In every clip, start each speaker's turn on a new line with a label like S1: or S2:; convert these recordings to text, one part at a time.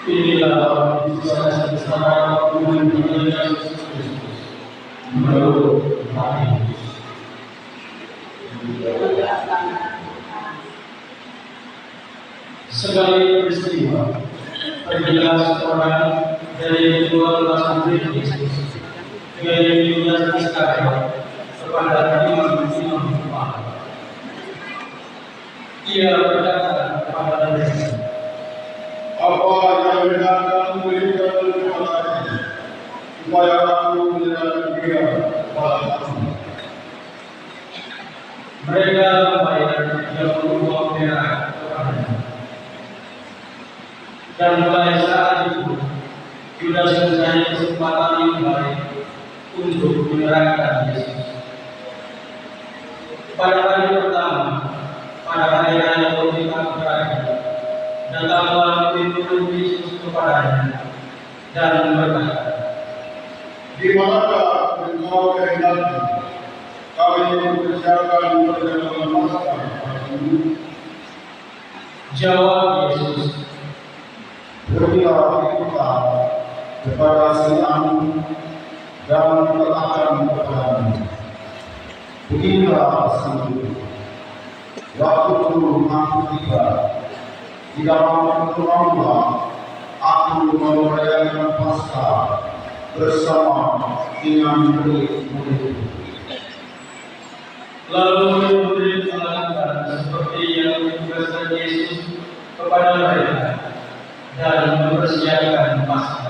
S1: Inilah kisah bersama Tuhan Yesus Kristus menurut Matius. Segala peristiwa perjelas orang dari kedua belas Yesus dari Yudas Iskariot kepada imam-imam kepala. Ia berkata kepada mereka, "Apa yang hendak kamu berikan kepadaku, supaya aku menyerahkan dia kepada kamu?" Mereka membayar 30 uang perak kepadanya. Dan mulai saat itu, Yudas mencari kesempatan yang baik untuk menyerahkan Yesus. Pada hari pertama, pada hari raya Pernikahan terakhir, datanglah murid-murid Yesus kepadanya dan berkata, "Di manakah engkau kehendaki kami mempersiapkan perjalanan Paskah bagimu?" Jawab Yesus, "Pergilah kita kepada si Anu dan katakan kepadamu, beginilah sungguh, waktu itu aku tiba, di dalam rumah aku merayakan Paskah bersama dengan murid-murid." Lalu murid-murid melakukan seperti yang ditugaskan Yesus kepada mereka dan mempersiapkan Paskah.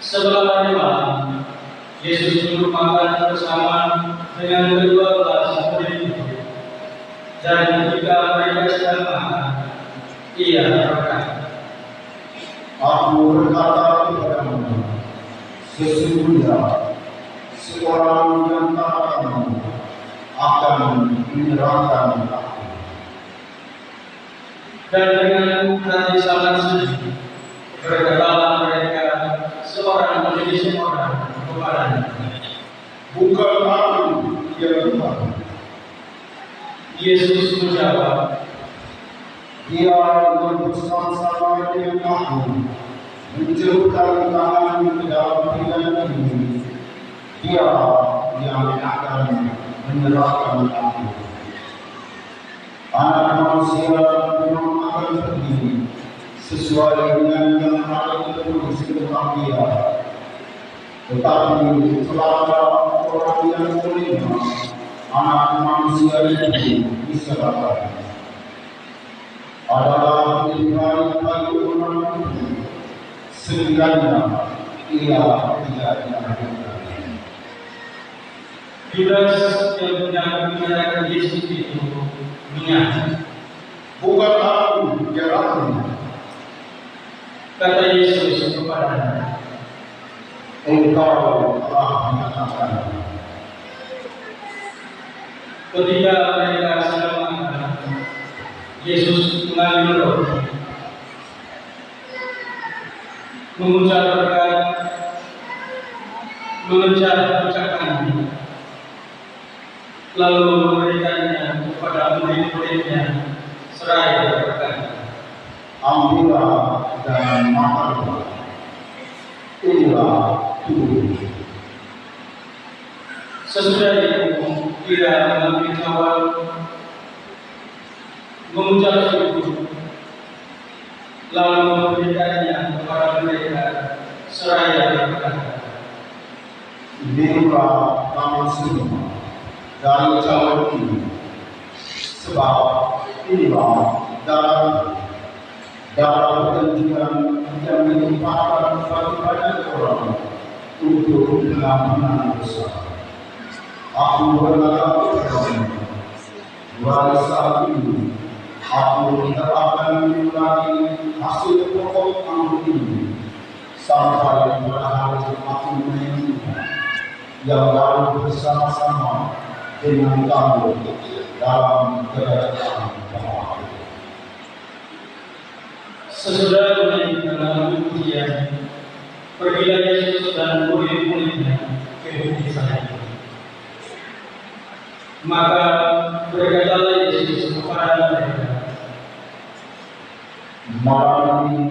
S1: Setelah hari malam, Yesus duduk makan bersama dengan ke-12 murid itu. Dan ketika mereka sedang makan, ia berkata, "Aku berkata kepadamu, sesungguhnya seorang di antara kamu akan menyerahkan aku." Dan dengan hati sangat sedih, berkatalah mereka seorang menjadi seorang kepadanya, "Bukan aku yang Tuhan." Yesus menjawab, "Dia yang bersama-sama dengan aku mencelupkan tangan ke dalam piring ini, dia yang akan menyerahkan aku. Anak manusia memang akan pergi sesuai dengan yang ada tertulis tentang dia, tetapi celaka orang yang menerima Anak manusia itu diserahkan. Adalah pilihan bagi orang itu, sekiranya ia tidak dilakukan." Yudas yang menyerahkan Yesus itu menyatakan, "Bukan aku yang lakukan." Kata Yesus kepadanya, "Engkau telah menyatakan." Ketika mereka sedang makan, Yesus mengambil roti, mengucap berkat, mengucap ucapannya, lalu memberikannya kepada murid-muridnya seraya berkata, "Ambillah dan makanlah, inilah tubuhku." Sesudah itu, ia mengambil cawan, mengucap syukur, lalu memberikannya kepada mereka seraya berkata, "Minumlah kamu semua dari cawan ini, sebab inilah darah perjanjian yang ditumpahkan bagi banyak orang untuk pengampunan dosa. Aku berkata kepadamu, mulai saat ini aku tidak akan minum lagi hasil pokok anggur ini sampai pada hari aku menemukan yang baru bersama-sama dengan kamu dalam kerajaan Allah." Sesudah melanjutkan ujian, pergilah Yesus dan murid-muridnya ke bukit Zaitun. Maka berkatalah Yesus kepada mereka, "Malam ini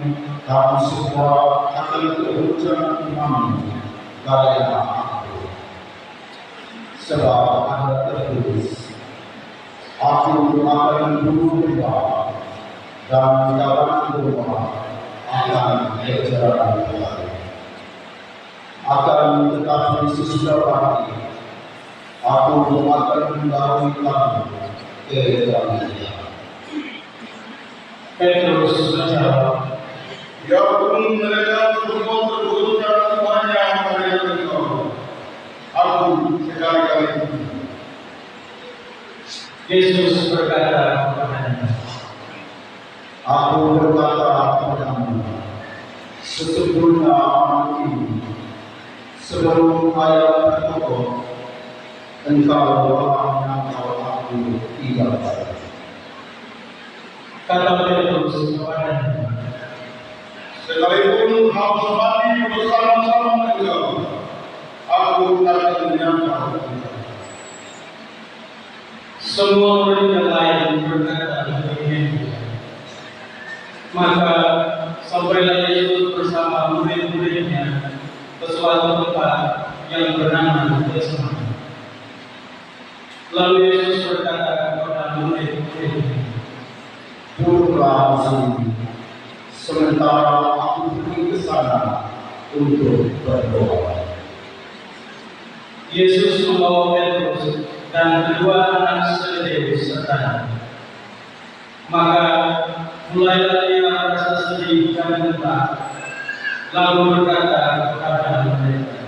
S2: kamu semua akan berhujan imam karena aku. Sebab ada tertulis, aku akan berubah dan kawan rumah akan berjalan kembali. Akan tetapi sesudah pagi, aku akan menggawi kamu ke dalam dia.
S1: Petrus menjawab,
S3: Ya pun mereka semua berdosa banyak pada engkau. Aku sekali-kali.
S1: Yesus berkata kepadanya,
S2: Aku berkata kepadamu, sesungguhnya malam ini, sebelum ayat berpokok, engkau orang yang kau aku tidak tahu.
S1: kata Petrus kepadanya,
S3: Sekalipun aku mati bersama-sama engkau, aku akan menyangkal engkau.
S1: semua murid yang lain berkata demikian. Maka sampailah Yesus bersama murid-muridnya ke suatu tempat yang bernama Getsemani. Lalu Yesus berkata kepada murid-muridnya,
S2: Duduklah di sini, sementara aku pergi ke sana untuk berdoa.
S1: Yesus membawa Petrus dan kedua anak Zebedeus sertanya. Maka mulailah dia merasa sedih dan getar, lalu berkata kepada mereka,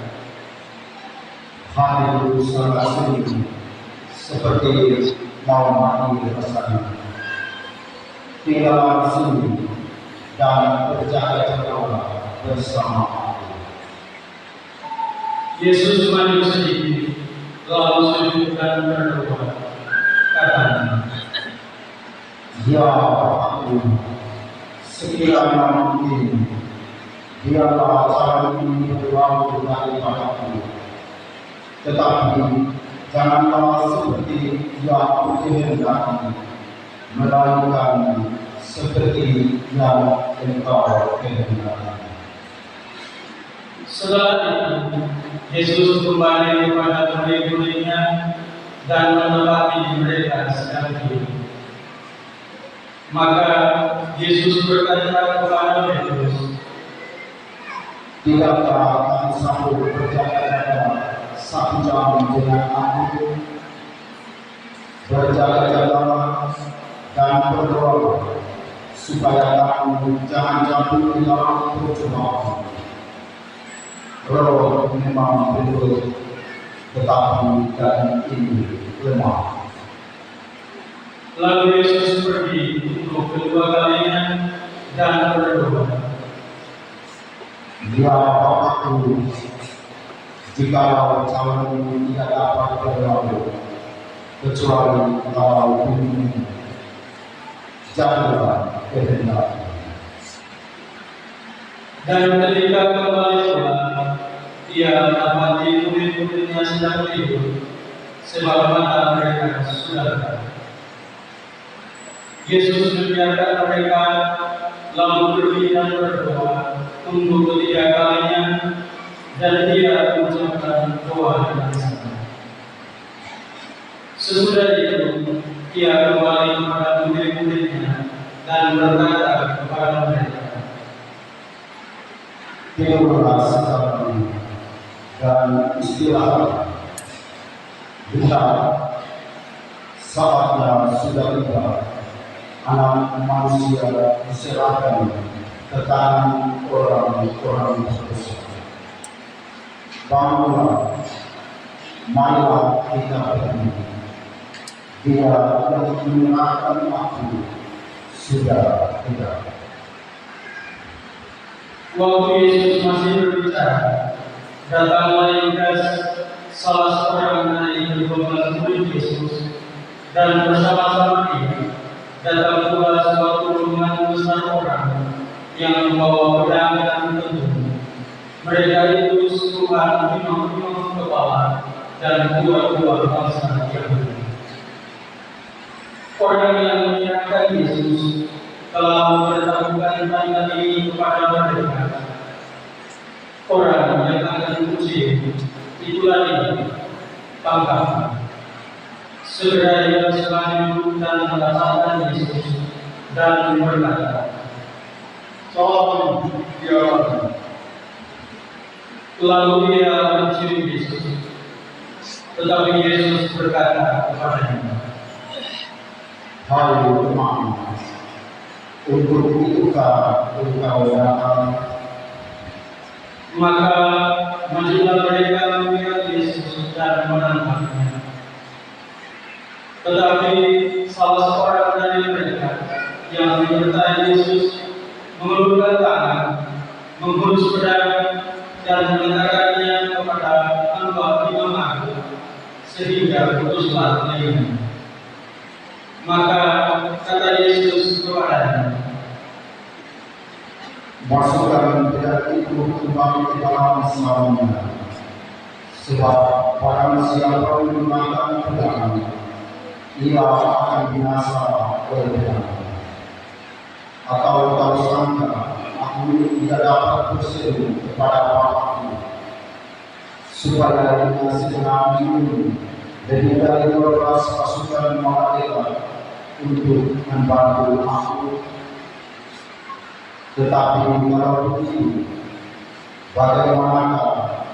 S2: Hatiku sangat sedih, seperti mau mati rasanya. Tinggallah di sini dan berjaga-jagalah bersama aku.
S1: Yesus maju sedikit, lalu sujud dan berdoa, katanya,
S2: Ya aku, sekiranya mungkin, biarlah jalan ini berlalu daripadaku. Tetapi janganlah seperti yang kukehendaki, melainkan seperti yang engkau kehendaki.
S1: Setelah itu, Yesus kembali kepada murid-muridnya dan menempati mereka sekali. Maka Yesus berkata kepada Petrus,
S2: Tidakkah kamu sanggup berjaga-jaga 1 jam dengan aku? Berjaga-jagalah dan berdoa supaya kamu jangan jatuh di dalam percobaan. Roh memang betul, tetapi dan ini lemah.
S1: Lalu Yesus pergi untuk kedua kalinya dan berdoa,
S2: Ya Bapakku, jikalau calonmu tidak dapat berlalu, kecuali engkau ini, jadilah kehendakmu.
S1: dan ketika kembali pulang, ia mendapati murid-muridnya sedang tidur, sebab mata mereka sudah gelap. Yesus membiarkan mereka lalu pergi dan berdoa untuk ketiga kalinya, dan dia mengucapkan doa dengan sabar. Sesudah itu, ia kembali kepada murid-muridnya dan berkata kepada mereka,
S2: Tidurlah sekarang dan istirahat. Lihat, saatnya sudah tiba. Anak manusia diserahkan ke tangan orang-orang berdosa. Bangunlah, marilah kita pergi. Dia yang menyerahkan aku sudah tidak.
S1: waktu Yesus masih berbicara, datanglah Yudas, salah seorang dari 12 murid Yesus, dan bersama-sama dia datang pula suatu rombongan besar orang yang membawa pedang dan tentu. Mereka itu sepuluhan imam-imam kepala dan dua-dua bangsa Yahudi. Orang yang menyerahkan Yesus telah mempertaruhkan memberikan tanda ini kepada mereka. Orang yang akan diuji, itulah ini, pangkat. Segera ia selalu dan mendapatkan Yesus dan berkata,
S3: Salam dia.
S1: lalu ia mencium Yesus. Tetapi Yesus berkata kepadanya,
S2: Hai teman, untuk itukah engkau datang?
S1: maka majulah mereka melihat Yesus dan menangkapnya. Tetapi salah seorang dari mereka yang menyertai Yesus mengulurkan tangan, menghunus pedang dan mengentarkannya kepada hamba Imam Agung, sehingga putuslah lehernya. Maka kata Yesus kepadanya,
S2: Masukkan pedang itu kembali ke dalam sarungnya. Sebab barang siapa menggunakan pedang, ia akan binasa oleh pedang. Atau kau sangka aku tidak dapat berseru kepada Bapakku, supaya dengan segenap dulu lebih dari 12 pasukan malaikat untuk membantu aku? Tetapi kalau begitu, bagaimanakah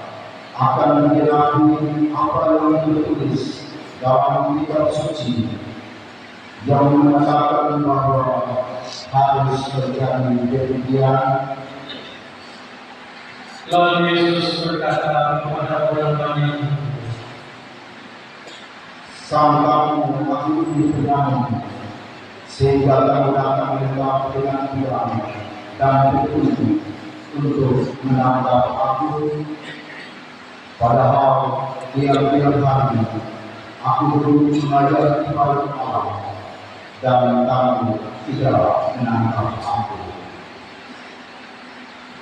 S2: akan menjalani apa yang tertulis dalam kitab suci yang mengatakan bahwa harus terjadi demikian?
S1: lalu Yesus berkata kepada orang banyak itu,
S2: Sangkamu aku dipegang, sehingga kamu datang lengkap dengan pedang dan berkunjung untuk menangkap aku. Padahal diam-diam hari aku dulu mengajar di balik Allah, dan kamu tidak menangkap aku.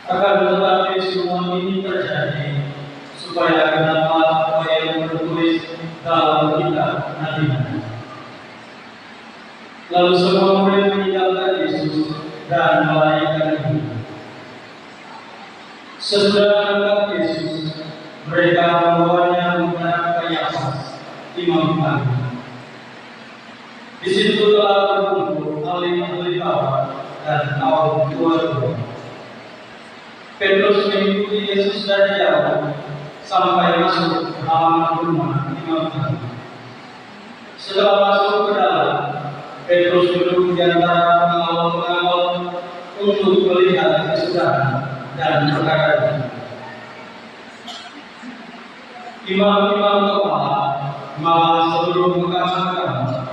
S1: akan tetapi semua ini terjadi supaya genaplah apa yang tertulis dalam kitab Nabi. Lalu semua murid meninggalkan Yesus dan melayani Dia. Sesudah menangkap Yesus, mereka membawanya menghadap Kayafas, Imam Agung. Di situ telah berkumpul ahli-ahli Taurat dan kaum tua-tua. Petrus mengikuti Yesus dari jauh sampai masuk ke halaman rumah Imam Agung. Setelah masuk ke dalam, Petrus duduk di antara pengawal-pengawal untuk melihat kesudahan dan berkata, imam-imam kepala malah sebelum mahkamah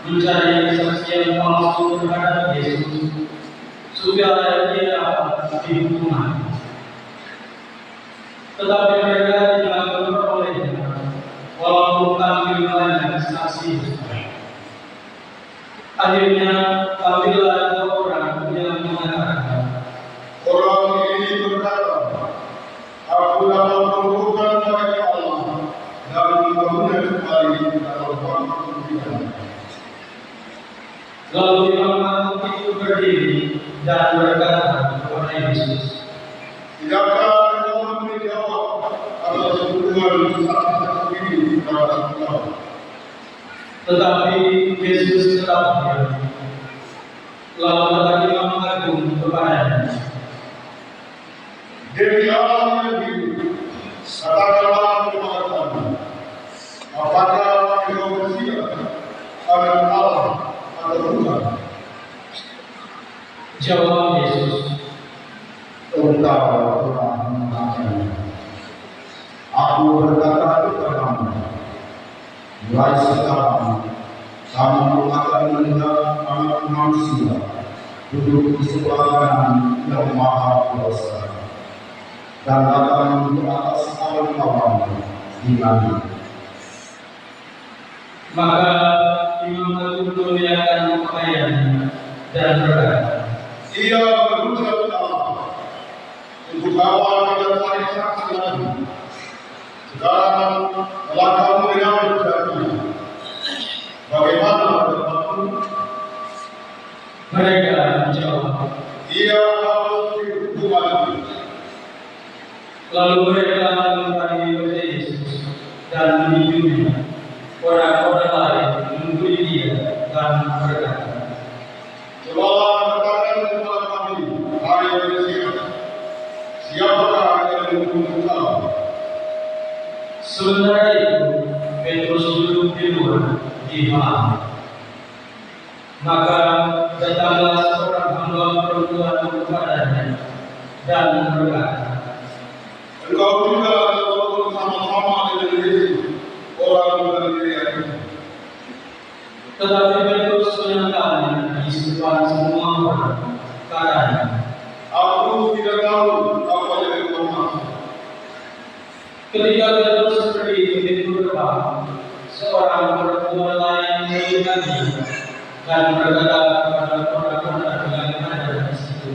S1: mencari kesaksian palsu terhadap Yesus supaya dia dapat dihukum. Tetapi mereka tidak memperolehnya, walaupun tampil banyak saksi. Akhirnya tampillah 2 orang yang mengatakan,
S3: Orang ini berkata, aku dapat mengumpulkan bagi Allah dan membangunnya kembali dalam waktu yang.
S1: lalu Imam Agung itu berdiri dan berkata kepada Yesus,
S3: Tidakkah kamu menjawab atas tuduhan saksi ini kepada Allah?
S1: tetapi Yesus tetap diam. Lalu kata Imam Agung kepadanya,
S3: Demi Allah yang hidup, katakanlah kepada kami, apakah engkau bersedia akan Allah atau bukan?
S1: jawab Yesus,
S2: Engkau telah mengatakan. Aku berkata kepadamu, mulai sekarang kamu akan melihat Anak Manusia duduk di sebelah kanan yang Maha Kuasa dan datang di atas awan-awan di langit.
S1: maka Imam Agung memuliakan pakaiannya dan berkata,
S3: Ia berucap Allah untuk awal dan tarik saksi lagi. Sekarang telah kamu dengar berjadi. Bagaimana pendapatmu?
S1: mereka menjawab,
S3: dia harus dihukum mati.
S1: Lalu mereka mengingkari kepada Yesus dan menunjuknya orang-orang lain mengikuti dia dan berkata,
S3: Cobalah katakan kepada kami, hai manusia, siapakah yang menghukum kamu?
S1: Sementara itu, Petrus duduk di luar di malam. Maka datanglah seorang hamba perempuan kepadanya dan berkata,
S3: Engkau juga walaupun sama-sama dengan Yesus, orang Galilea itu.
S1: tetapi Petrus menyangkalnya di depan semua orang, katanya,
S3: Aku tidak tahu apa yang engkau maksud.
S1: ketika Petrus pergi ke pintu gerbang, seorang perempuan lain melihatnya dan berkata kepada orang-orang yang ada di situ,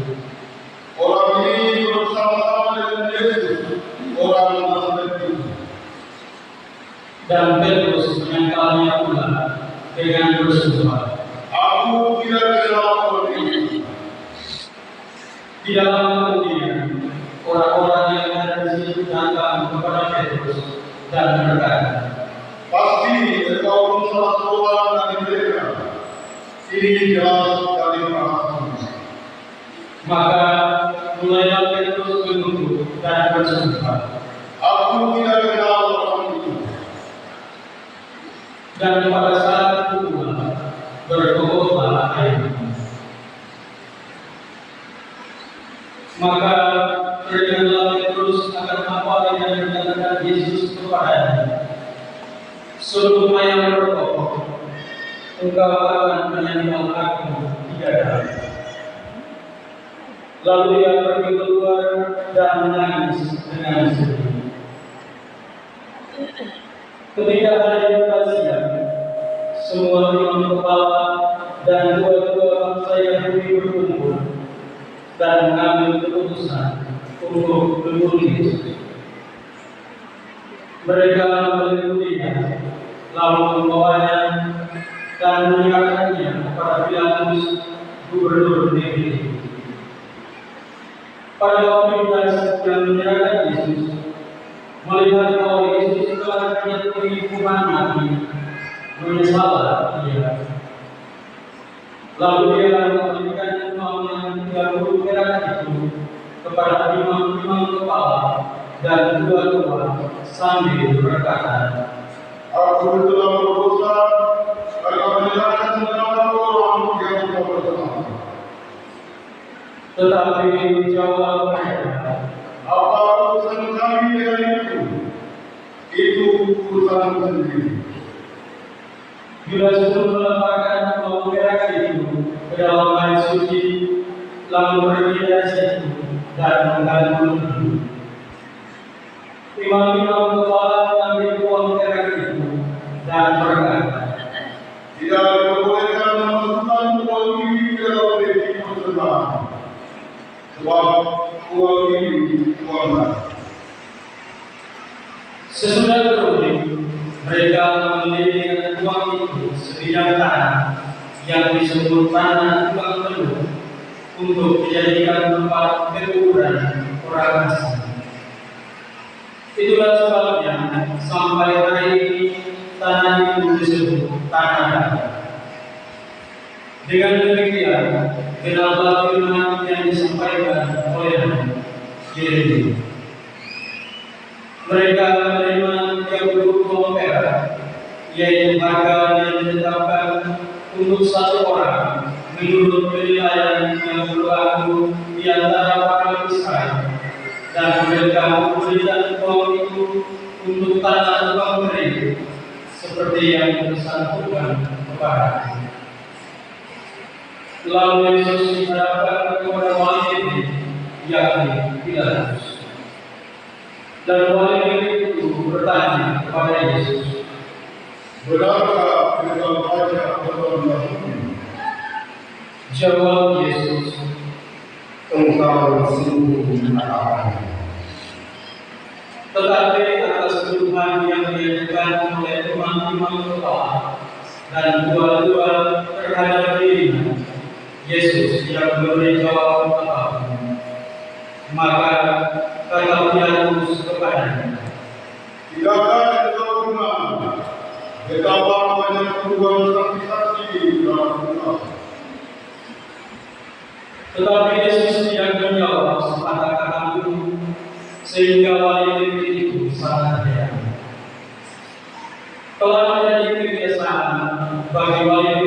S3: Orang ini bersama-sama dengan Yesus, orang Nazaret itu.
S1: dan Petrus menyangkalnya pula dengan bersumpah.
S3: Aku tidak kenal orang ini.
S1: Tidak lama kemudian, orang-orang yang ada di situ datang kepada Petrus dan berkata,
S3: Pasti engkau pun salah seorang dari mereka. Ini jelas dari perkataan.
S1: maka mulailah Petrus menunduk dan bersumpah.
S3: Aku tidak kenal orang itu.
S1: Dan pada saat itu pula berkokoklah air. Maka terdengarlah Petrus akan apa yang dikatakan Yesus kepadanya. Sebelum ayam berkokok, engkau akan menyembah aku 3 kali. Lalu dia pergi keluar dan menangis dengan sedih. Ketika hari siang, semua imam kepala dan dua-dua bangsa Yahudi berkumpul dan mengambil keputusan untuk membunuh Yesus. Mereka meliputinya, lalu membawanya dan menyerahkannya kepada Pilatus, gubernur negeri. Pada waktu Pilatus yang menyerahkan Yesus, melihat bahwa Yesus telah dijatuhi hukuman mati, menyesallah ia. Lalu dia memberikan uang yang 30 perak itu kepada imam-imam kepala dan dua-dua sambil berkata,
S3: Aku telah berdosa karena menyerahkan nyawa orang yang tidak bersalah.
S1: tetapi jawab mereka,
S3: Apa urusan kami dengan itu? Itu urusan sendiri.
S1: bila sudah melemparkan uang perak itu ke dalam air suci, lalu pergi dari situ dan menggantung. Imam-imam kepala mengambil uang perak itu dan berkata,
S3: Tidak diperbolehkan memasukkan uang ini ke dalam peti persembahan. Sebab uang ini uang mati.
S1: sesudah berunding, mereka menjadikan uang itu sebidang tanah yang disebut tanah uang penuh untuk dijadikan tempat pekuburan orang asing. Itulah sebabnya sampai hari ini tanah itu disebut tanah darah. Dengan demikian, genaplah firman yang disampaikan oleh Yeremia. Mereka menerima 30 uang perak, yaitu harga yang ditetapkan untuk satu orang menurut penilaian yang berlaku di antara para Israel, dan mereka memberikan uang itu untuk tanah uang mereka, seperti yang disangkutan kepada. Lalu Yesus dihadapkan kepada wali ini, yakni Pilatus. Dan wali itu bertanya kepada Yesus,
S3: Benarkah kita baca dalam Yahudi?
S1: jawab Yesus,
S2: Engkau sungguh mengatakan.
S1: tetapi atas tuduhan yang diajukan oleh imam-imam kepala dan dua-dua terhadap dirinya, Yesus tidak memberi jawab apa. Maka kata Pilatus kepadanya,
S3: "Tidakkah itu benar? Betapa banyak perubahan saksi-saksi dalam Alkitab."
S1: tetapi Yesus tidak menjawab sepatah kata pun, sehingga wali itu sangat heran. Telah menjadi kebiasaan bagi wali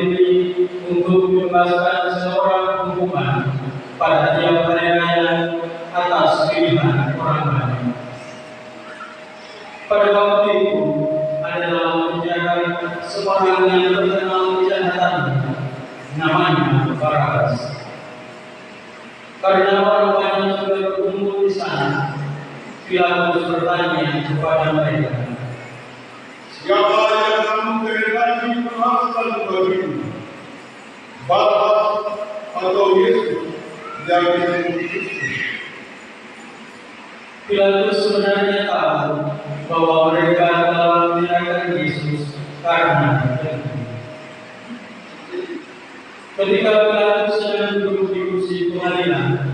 S1: untuk membebaskan seorang hukuman pada tiap hari raya atas pilihan orang lain. Pada waktu itu adalah menjaga seorang yang terkenal kejahatannya, namanya Barabas. Karena orang banyak sudah berkumpul di sana, Pilatus bertanya kepada mereka,
S3: "Siapa yang kamu kehendaki membebaskan bagimu? Barabas atau Yesus yang disebut Kristus?"
S1: Pilatus sebenarnya tahu bahwa mereka telah menyerahkan Yesus karena dengki. Ketika Pilatus sedang duduk di kursi pengadilan,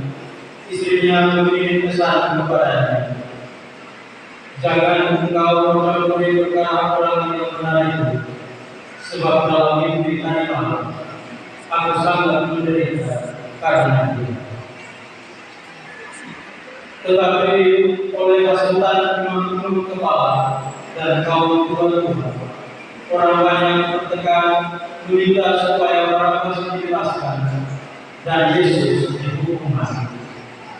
S1: istrinya mengirim pesan kepadanya, "Jangan engkau mencampuri perkara orang yang benar itu, sebab dalam mimpi tadi malam aku sangat menderita karena dia." Tetapi oleh kesulitan menunduk kepala dan kaum tua-tua, orang banyak tertekan meminta supaya Barabas dibebaskan dan Yesus dihukum mati.